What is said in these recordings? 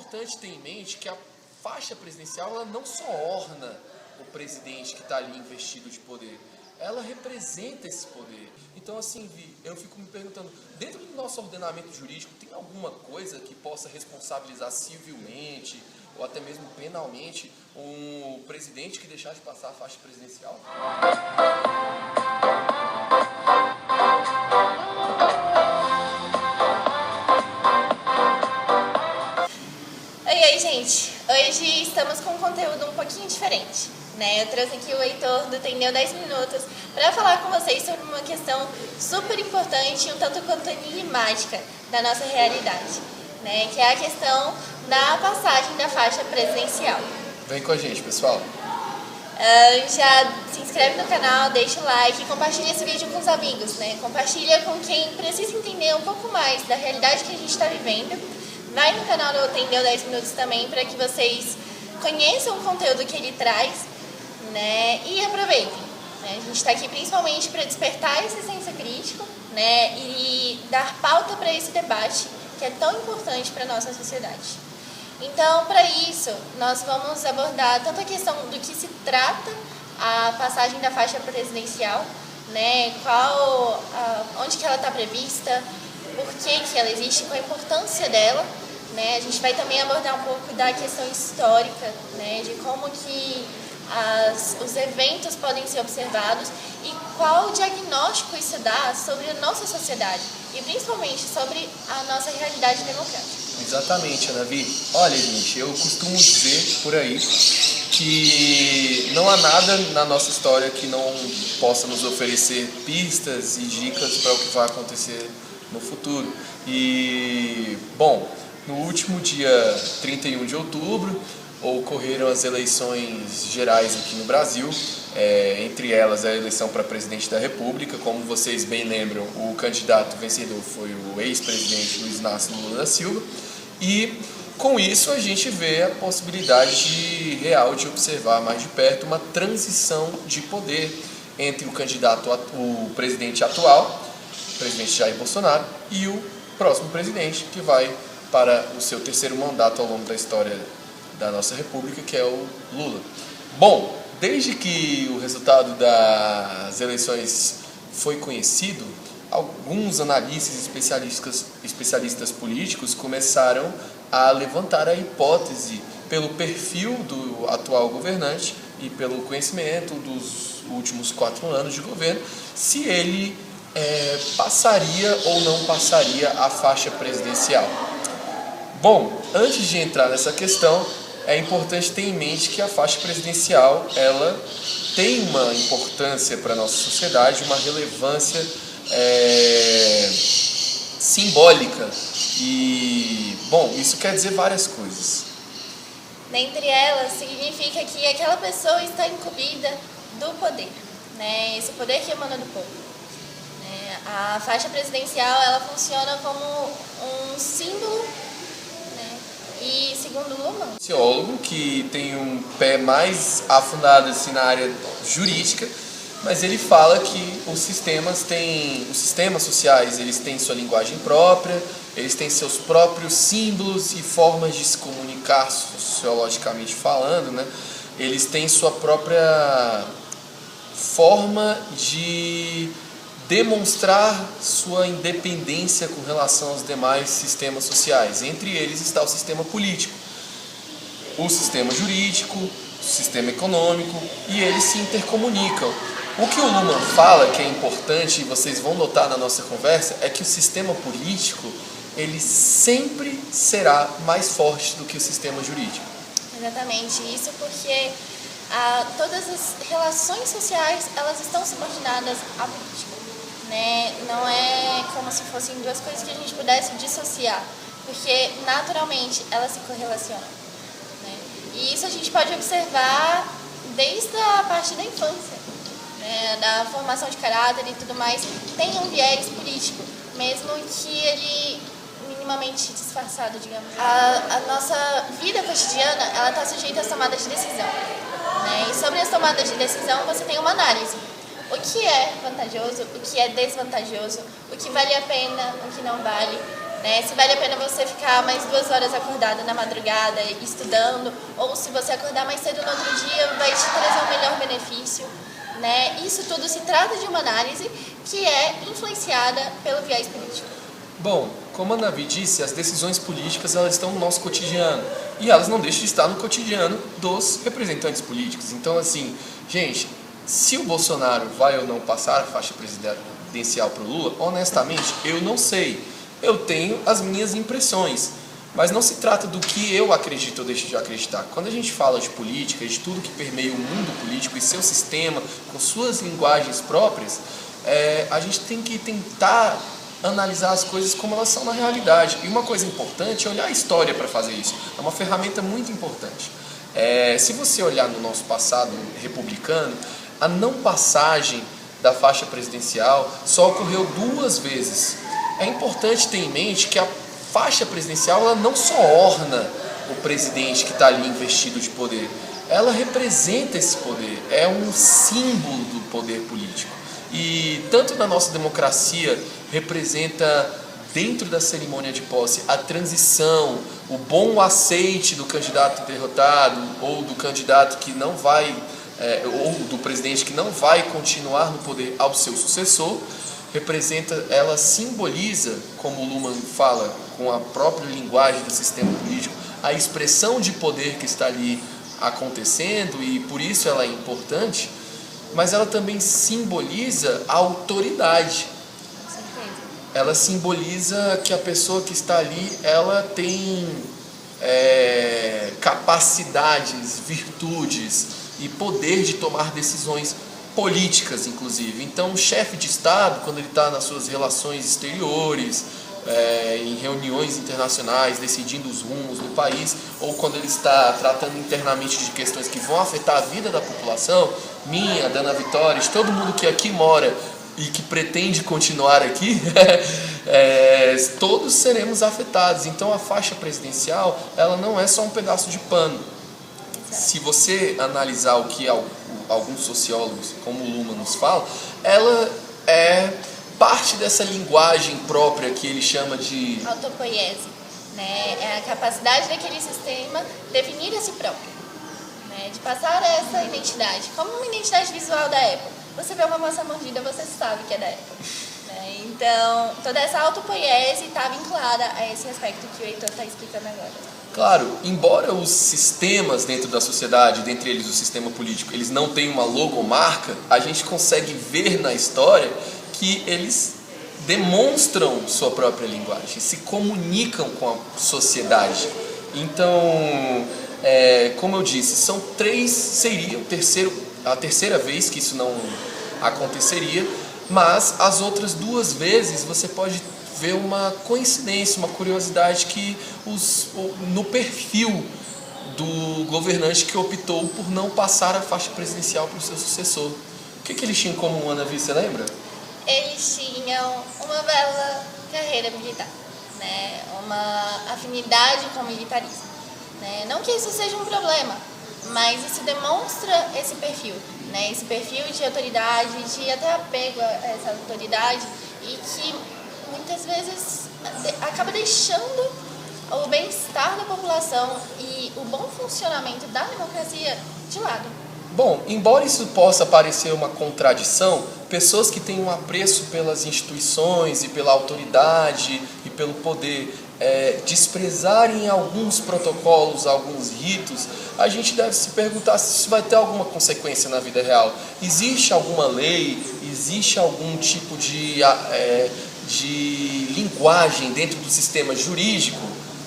importante ter em mente que a faixa presidencial ela não só orna o presidente que está ali investido de poder, ela representa esse poder. Então, assim, Vi, eu fico me perguntando, dentro do nosso ordenamento jurídico, tem alguma coisa que possa responsabilizar civilmente ou até mesmo penalmente um presidente que deixar de passar a faixa presidencial? Oi, gente! Hoje estamos com um conteúdo um pouquinho diferente, né? Eu trouxe aqui o Heitor do Tendeu 10 Minutos para falar com vocês sobre uma questão super importante e um tanto quanto enigmática da nossa realidade, né? Que é a questão da passagem da faixa presidencial. Vem com a gente, pessoal! Já se inscreve no canal, deixa o like e compartilha esse vídeo com os amigos, né? Compartilha com quem precisa entender um pouco mais da realidade que a gente está vivendo. Vai no canal do Tendeu 10 Minutos também para que vocês conheçam o conteúdo que ele traz, né? E aproveitem. Né? A gente está aqui principalmente para despertar esse senso crítico, né? E dar pauta para esse debate que é tão importante para a nossa sociedade. Então, para isso, nós vamos abordar tanto a questão do que se trata a passagem da faixa presidencial, né? Onde que ela está prevista, por que ela existe, qual a importância dela, né? A gente vai também abordar um pouco da questão histórica, né? De como que os eventos podem ser observados e qual diagnóstico isso dá sobre a nossa sociedade e principalmente sobre a nossa realidade democrática. Exatamente, Ana Vi. Olha, gente, eu costumo dizer por aí que não há nada na nossa história que não possa nos oferecer pistas e dicas para o que vai acontecer no futuro. E, bom, no último dia 31 de outubro ocorreram as eleições gerais aqui no Brasil, entre elas a eleição para presidente da República. Como vocês bem lembram, o candidato vencedor foi o ex-presidente Luiz Inácio Lula da Silva, e com isso a gente vê a possibilidade real de observar mais de perto uma transição de poder entre o presidente atual, o presidente Jair Bolsonaro, e o próximo presidente que vai para o seu terceiro mandato ao longo da história da nossa república, que é o Lula. Bom, desde que o resultado das eleições foi conhecido, alguns analistas e especialistas políticos começaram a levantar a hipótese, pelo perfil do atual governante e pelo conhecimento dos últimos 4 anos de governo, se ele passaria ou não passaria a faixa presidencial. Bom, antes de entrar nessa questão, é importante ter em mente que a faixa presidencial ela tem uma importância para a nossa sociedade, uma relevância simbólica. E, bom, isso quer dizer várias coisas. Dentre elas, significa que aquela pessoa está incumbida do poder, né? Esse poder que emana do povo. A faixa presidencial ela funciona como um símbolo, né? E segundo Lula, Um sociólogo que tem um pé mais afundado assim, na área jurídica, mas ele fala que os sistemas sociais eles têm sua linguagem própria, eles têm seus próprios símbolos e formas de se comunicar sociologicamente falando, né? Eles têm sua própria forma de demonstrar sua independência com relação aos demais sistemas sociais. Entre eles está o sistema político, o sistema jurídico, o sistema econômico, e eles se intercomunicam. O que o Luhmann fala, que é importante, e vocês vão notar na nossa conversa, é que o sistema político, ele sempre será mais forte do que o sistema jurídico. Exatamente, isso porque todas as relações sociais, elas estão subordinadas à política. Né? Não é como se fossem duas coisas que a gente pudesse dissociar, porque naturalmente elas se correlacionam, né? E isso a gente pode observar desde a parte da infância, né? Da formação de caráter e tudo mais, tem um viés político, mesmo que ele minimamente disfarçado, digamos. A nossa vida cotidiana, ela está sujeita às tomadas de decisão, né? E sobre as tomadas de decisão você tem uma análise. O que é vantajoso, o que é desvantajoso, o que vale a pena, o que não vale, né? Se vale a pena você ficar mais 2 horas acordado na madrugada estudando, ou se você acordar mais cedo no outro dia vai te trazer um melhor benefício, né? Isso tudo se trata de uma análise que é influenciada pelo viés político. Bom, como a Navi disse, as decisões políticas elas estão no nosso cotidiano e elas não deixam de estar no cotidiano dos representantes políticos. Então, assim, gente, se o Bolsonaro vai ou não passar a faixa presidencial para o Lula, honestamente, eu não sei. Eu tenho as minhas impressões, mas não se trata do que eu acredito ou deixo de acreditar. Quando a gente fala de política, de tudo que permeia o mundo político e seu sistema, com suas linguagens próprias, a gente tem que tentar analisar as coisas como elas são na realidade. E uma coisa importante é olhar a história para fazer isso. É uma ferramenta muito importante. Se você olhar no nosso passado republicano, a não passagem da faixa presidencial só ocorreu 2 vezes. É importante ter em mente que a faixa presidencial ela não só orna o presidente que está ali investido de poder, ela representa esse poder, é um símbolo do poder político. E tanto na nossa democracia representa, dentro da cerimônia de posse, a transição, o bom aceite do candidato derrotado ou do candidato que não vai, ou do presidente que não vai continuar no poder ao seu sucessor, ela simboliza, como o Luhmann fala, com a própria linguagem do sistema político, a expressão de poder que está ali acontecendo e por isso ela é importante, mas ela também simboliza a autoridade. Ela simboliza que a pessoa que está ali, ela tem capacidades, virtudes e poder de tomar decisões políticas, inclusive. Então, o chefe de Estado, quando ele está nas suas relações exteriores, em reuniões internacionais, decidindo os rumos do país, ou quando ele está tratando internamente de questões que vão afetar a vida da população, minha, da Ana Vitória, de todo mundo que aqui mora e que pretende continuar aqui, todos seremos afetados. Então, a faixa presidencial, ela não é só um pedaço de pano. Se você analisar o que alguns sociólogos, como o Luhmann nos fala, ela é parte dessa linguagem própria que ele chama de autopoiese, né? É a capacidade daquele sistema definir a si próprio, né? De passar essa identidade, como uma identidade visual da Apple. Você vê uma maçã mordida, você sabe que é da Apple, né? Então, toda essa autopoiese está vinculada a esse aspecto que o Heitor está explicando agora. Claro, embora os sistemas dentro da sociedade, dentre eles o sistema político, eles não tenham uma logomarca, a gente consegue ver na história que eles demonstram sua própria linguagem, se comunicam com a sociedade. Então, como eu disse, seria a terceira vez que isso não aconteceria, mas as outras 2 vezes você pode ver uma coincidência, uma curiosidade que no perfil do governante que optou por não passar a faixa presidencial para o seu sucessor. O que eles tinham em comum, Ana Vi, você lembra? Eles tinham uma bela carreira militar, né? Uma afinidade com o militarismo, né? Não que isso seja um problema, mas isso demonstra esse perfil, né? Esse perfil de autoridade, de até apego a essa autoridade e que muitas vezes acaba deixando o bem-estar da população e o bom funcionamento da democracia de lado. Bom, embora isso possa parecer uma contradição, pessoas que têm um apreço pelas instituições e pela autoridade e pelo poder desprezarem alguns protocolos, alguns ritos, a gente deve se perguntar se isso vai ter alguma consequência na vida real. Existe alguma lei, existe algum tipo de linguagem dentro do sistema jurídico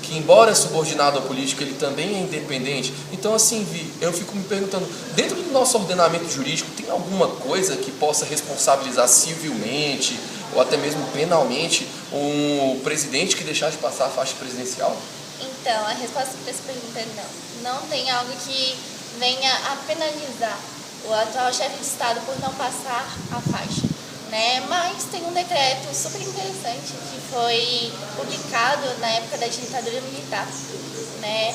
que, embora subordinado à política, ele também é independente? Então, assim, Vi, eu fico me perguntando, dentro do nosso ordenamento jurídico, tem alguma coisa que possa responsabilizar civilmente ou até mesmo penalmente um presidente que deixar de passar a faixa presidencial? Então, a resposta para essa pergunta é não. Não tem algo que venha a penalizar o atual chefe de Estado por não passar a faixa, né? Mas tem um decreto super interessante que foi publicado na época da ditadura militar, né?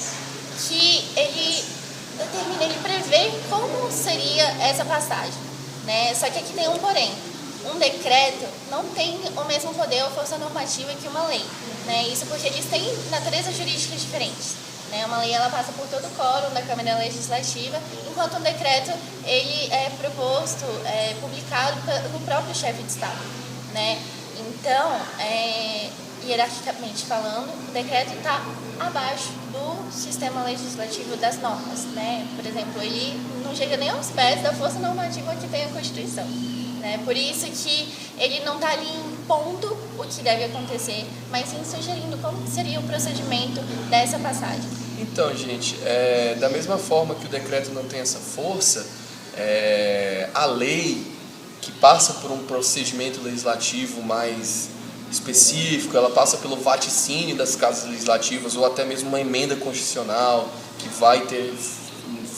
Que ele determina, ele prevê como seria essa passagem, né? Só que aqui tem um porém. um decreto não tem o mesmo poder ou força normativa que uma lei, né? Isso porque eles têm naturezas jurídicas diferentes, né? Uma lei ela passa por todo o quórum da Câmara Legislativa, enquanto um decreto ele é proposto, publicado pelo próprio chefe de Estado, né? Então, hierarquicamente falando, o decreto está abaixo do sistema legislativo das normas, né? Por exemplo, ele não chega nem aos pés da força normativa que tem a Constituição, né? Por isso que ele não está ali impondo o que deve acontecer, mas sim sugerindo como seria o procedimento dessa passagem. Então, gente, da mesma forma que o decreto não tem essa força, a lei que passa por um procedimento legislativo mais específico, ela passa pelo vaticínio das casas legislativas ou até mesmo uma emenda constitucional que vai ter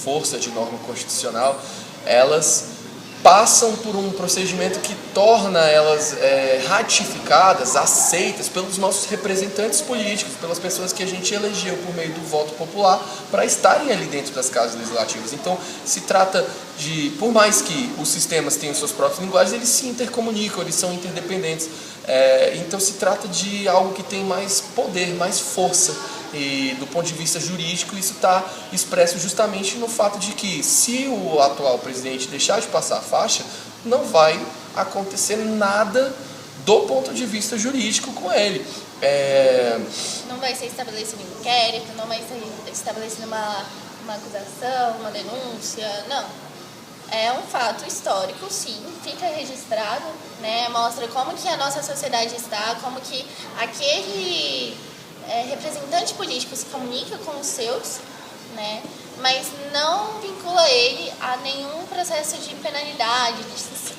força de norma constitucional, elas passam por um procedimento que torna elas ratificadas, aceitas pelos nossos representantes políticos, pelas pessoas que a gente elegeu por meio do voto popular para estarem ali dentro das casas legislativas. Então, se trata de, por mais que os sistemas tenham suas próprias linguagens, eles se intercomunicam, eles são interdependentes. Então, se trata de algo que tem mais poder, mais força. E do ponto de vista jurídico, isso está expresso justamente no fato de que, se o atual presidente deixar de passar a faixa, não vai acontecer nada do ponto de vista jurídico com ele. Não vai ser estabelecido um inquérito, não vai ser estabelecida uma acusação, uma denúncia, não. É um fato histórico, sim, fica registrado, né? Mostra como que a nossa sociedade está, como que aquele representante político se comunica com os seus, né? Mas não vincula ele a nenhum processo de penalidade,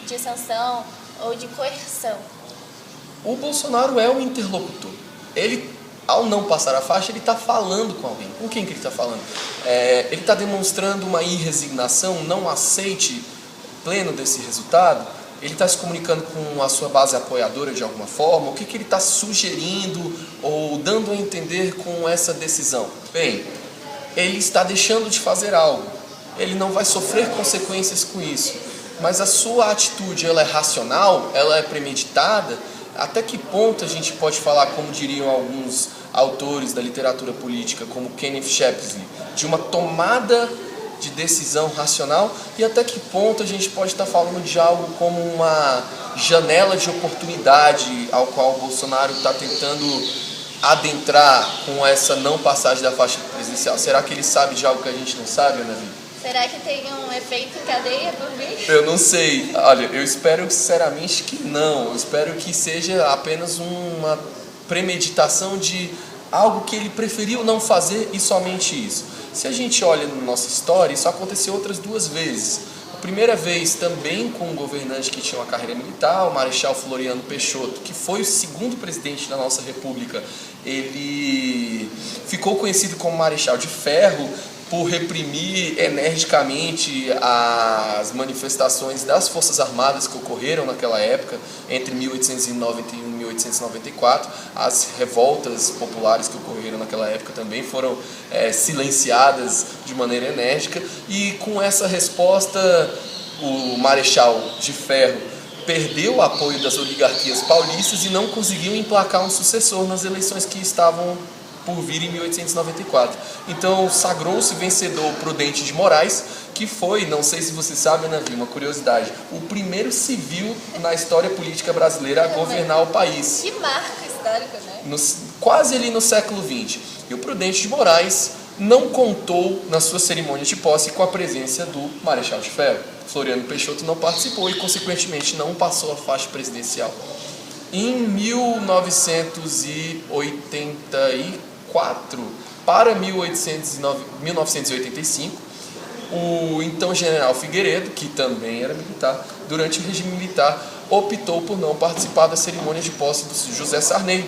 de sanção ou de coerção. O Bolsonaro é um interlocutor. Ele, ao não passar a faixa, ele está falando com alguém. Com quem que ele está falando? Ele está demonstrando uma irresignação, não aceite pleno desse resultado. Ele está se comunicando com a sua base apoiadora de alguma forma? O que ele está sugerindo ou dando a entender com essa decisão? Bem, ele está deixando de fazer algo. Ele não vai sofrer consequências com isso. Mas a sua atitude, ela é racional? Ela é premeditada? Até que ponto a gente pode falar, como diriam alguns autores da literatura política, como Kenneth Shapsley, de uma tomada de decisão racional, e até que ponto a gente pode estar falando de algo como uma janela de oportunidade ao qual o Bolsonaro está tentando adentrar com essa não passagem da faixa presidencial? Será que ele sabe de algo que a gente não sabe, Ana Vivi? Será que tem um efeito em cadeia por vir? Eu não sei. Olha, eu espero sinceramente que não. Eu espero que seja apenas uma premeditação de algo que ele preferiu não fazer e somente isso. Se a gente olha na nossa história, isso aconteceu outras 2 vezes. A primeira vez também com um governante que tinha uma carreira militar, o Marechal Floriano Peixoto, que foi o segundo presidente da nossa república. Ele ficou conhecido como Marechal de Ferro por reprimir energicamente as manifestações das Forças Armadas que ocorreram naquela época, entre 1891 e 1894. As revoltas populares que ocorreram naquela época também foram silenciadas de maneira enérgica, e com essa resposta o Marechal de Ferro perdeu o apoio das oligarquias paulistas e não conseguiu emplacar um sucessor nas eleições que estavam por vir em 1894. Então sagrou-se vencedor Prudente de Moraes, que foi, não sei se você sabe, Navi, uma curiosidade, o primeiro civil na história política brasileira a governar o país. Que marca histórica, né? Quase ali no século XX. E o Prudente de Moraes não contou na sua cerimônia de posse com a presença do Marechal de Ferro. Floriano Peixoto não participou e, consequentemente, não passou a faixa presidencial. Em 1984 para 1985, o então general Figueiredo, que também era militar, durante o regime militar, optou por não participar da cerimônia de posse do José Sarney.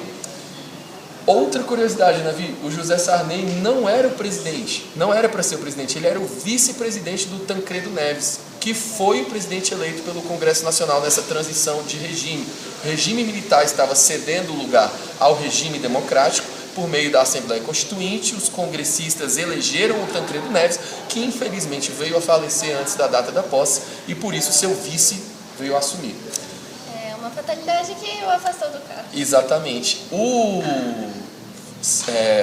Outra curiosidade, Navi, o José Sarney não era o presidente, não era para ser o presidente, ele era o vice-presidente do Tancredo Neves, que foi o presidente eleito pelo Congresso Nacional nessa transição de regime. O regime militar estava cedendo lugar ao regime democrático por meio da Assembleia Constituinte. Os congressistas elegeram o Tancredo Neves, que infelizmente veio a falecer antes da data da posse, e por isso seu vice veio a assumir. uma fatalidade que o afastou do carro. Exatamente. O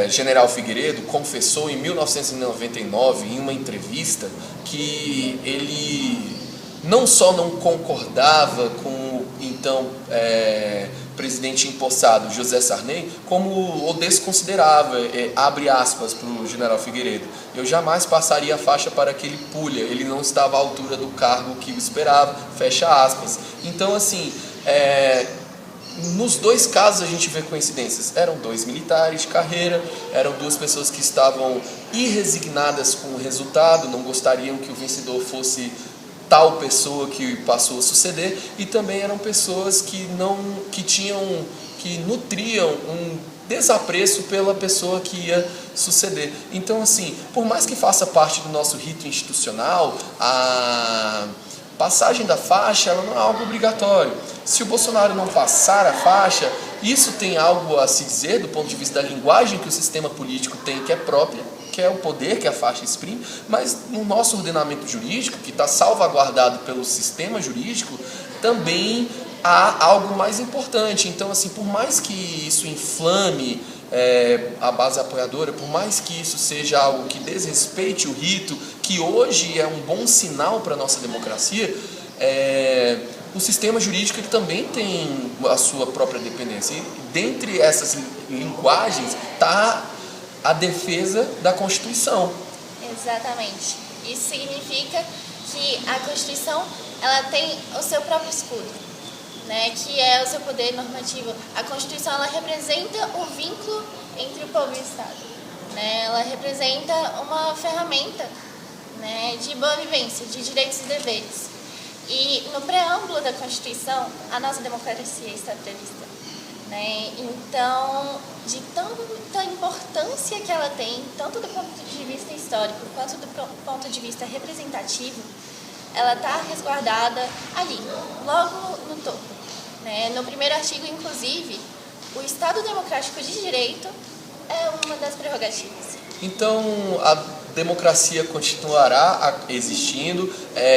General Figueiredo confessou em 1999, em uma entrevista, que ele não só não concordava com o então presidente empossado José Sarney, como o desconsiderava, abre aspas para o General Figueiredo: eu jamais passaria a faixa para aquele pulha, ele não estava à altura do cargo que o esperava, fecha aspas. Então, assim, nos dois casos a gente vê coincidências. Eram dois militares de carreira, eram duas pessoas que estavam irresignadas com o resultado, não gostariam que o vencedor fosse tal pessoa que passou a suceder, e também eram pessoas que nutriam um desapreço pela pessoa que ia suceder. Então, assim, por mais que faça parte do nosso rito institucional, a passagem da faixa, ela não é algo obrigatório. Se o Bolsonaro não passar a faixa, isso tem algo a se dizer do ponto de vista da linguagem que o sistema político tem, que é própria, que é o poder que a faixa exprime, mas no nosso ordenamento jurídico, que está salvaguardado pelo sistema jurídico, também há algo mais importante. Então, assim, por mais que isso inflame a base apoiadora, por mais que isso seja algo que desrespeite o rito, que hoje é um bom sinal para a nossa democracia, o sistema jurídico ele também tem a sua própria dependência. E dentre essas linguagens está a defesa da Constituição. Exatamente. Isso significa que a Constituição ela tem o seu próprio escudo, né, que é o seu poder normativo. A Constituição ela representa o vínculo entre o povo e o Estado, né? Ela representa uma ferramenta, né, de boa vivência, de direitos e deveres. E no preâmbulo da Constituição, a nossa democracia está prevista, né? Então, de tanta importância que ela tem, tanto do ponto de vista histórico quanto do ponto de vista representativo, ela está resguardada ali, logo no topo, né? No primeiro artigo, inclusive, o Estado Democrático de Direito é uma das prerrogativas. Então, a democracia continuará existindo.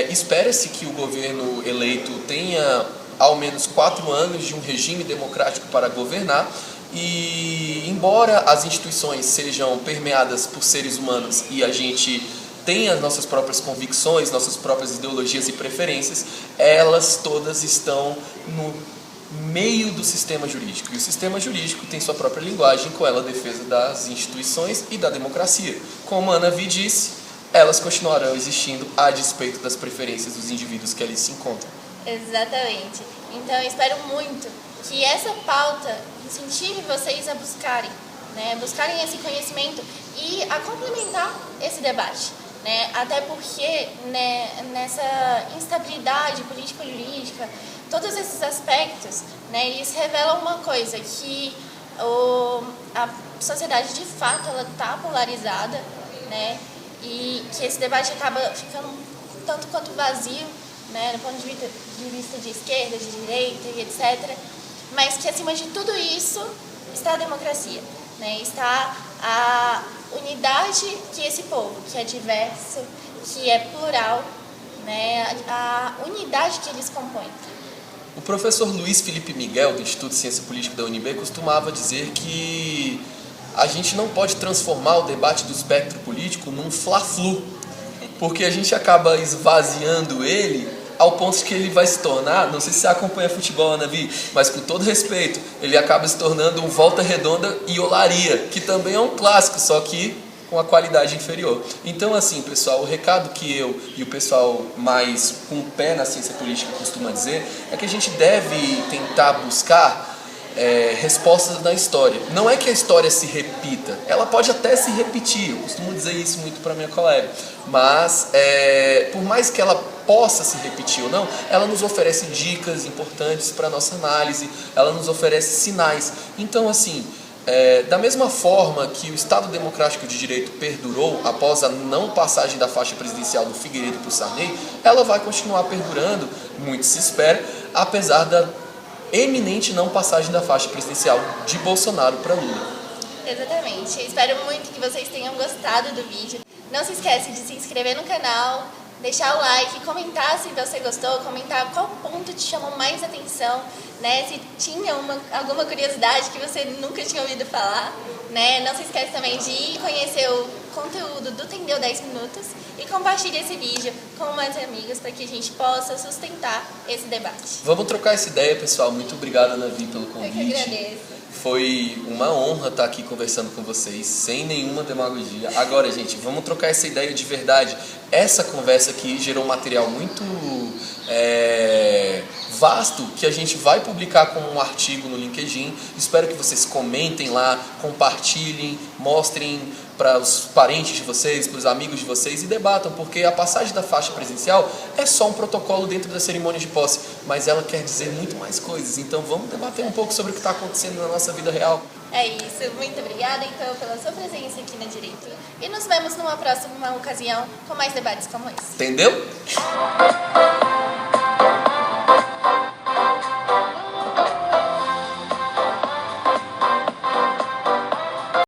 Espera-se que o governo eleito tenha ao menos 4 anos de um regime democrático para governar. E, embora as instituições sejam permeadas por seres humanos e a gente tem as nossas próprias convicções, nossas próprias ideologias e preferências, elas todas estão no meio do sistema jurídico. E o sistema jurídico tem sua própria linguagem, com ela a defesa das instituições e da democracia. Como a Ana Vi disse, elas continuarão existindo a despeito das preferências dos indivíduos que ali se encontram. Exatamente. Então eu espero muito que essa pauta incentive vocês a buscarem, né, buscarem esse conhecimento e a complementar esse debate, né, até porque, né, nessa instabilidade político-jurídica, todos esses aspectos, né, eles revelam uma coisa, que a sociedade de fato ela está polarizada, né, e que esse debate acaba ficando tanto quanto vazio, né, do ponto de vista de esquerda, de direita e etc., mas que acima de tudo isso está a democracia, né, está a unidade que esse povo, que é diverso, que é plural, né, a unidade que eles compõem. O professor Luiz Felipe Miguel, do Instituto de Ciência Política da UNB, costumava dizer que a gente não pode transformar o debate do espectro político num fla-flu, porque a gente acaba esvaziando ele ao ponto que ele vai se tornar, não sei se você acompanha futebol, Ana Vi, mas com todo respeito, ele acaba se tornando um Volta Redonda e Olaria, que também é um clássico, só que com a qualidade inferior. Então, assim, pessoal, o recado que eu e o pessoal mais com o pé na ciência política costuma dizer é que a gente deve tentar buscar respostas na história. Não é que a história se repita, ela pode até se repetir, eu costumo dizer isso muito para minha colega, mas por mais que ela possa se repetir ou não, ela nos oferece dicas importantes para a nossa análise, ela nos oferece sinais. Então, assim, da mesma forma que o Estado Democrático de Direito perdurou após a não passagem da faixa presidencial do Figueiredo para o Sarney, ela vai continuar perdurando, muito se espera, apesar da eminente não passagem da faixa presidencial de Bolsonaro para Lula. Exatamente. Espero muito que vocês tenham gostado do vídeo. Não se esquece de se inscrever no canal, deixar o like, comentar se você gostou, comentar qual ponto te chamou mais atenção, né? Se tinha alguma curiosidade que você nunca tinha ouvido falar, né? Não se esquece também de conhecer o conteúdo do Tendeu 10 Minutos e compartilhe esse vídeo com mais amigos para que a gente possa sustentar esse debate. Vamos trocar essa ideia, pessoal. Muito obrigado, Ana Vi, pelo convite. Eu que agradeço. Foi uma honra estar aqui conversando com vocês, sem nenhuma demagogia. Agora, gente, vamos trocar essa ideia de verdade. Essa conversa aqui gerou um material muito vasto, que a gente vai publicar como um artigo no LinkedIn. Espero que vocês comentem lá, compartilhem, mostrem para os parentes de vocês, para os amigos de vocês e debatam, porque a passagem da faixa presidencial é só um protocolo dentro da cerimônia de posse, mas ela quer dizer muito mais coisas. Então vamos debater um pouco sobre o que está acontecendo na nossa vida real. É isso, muito obrigada então pela sua presença aqui na Direito. E nos vemos numa próxima ocasião com mais debates como esse. Entendeu?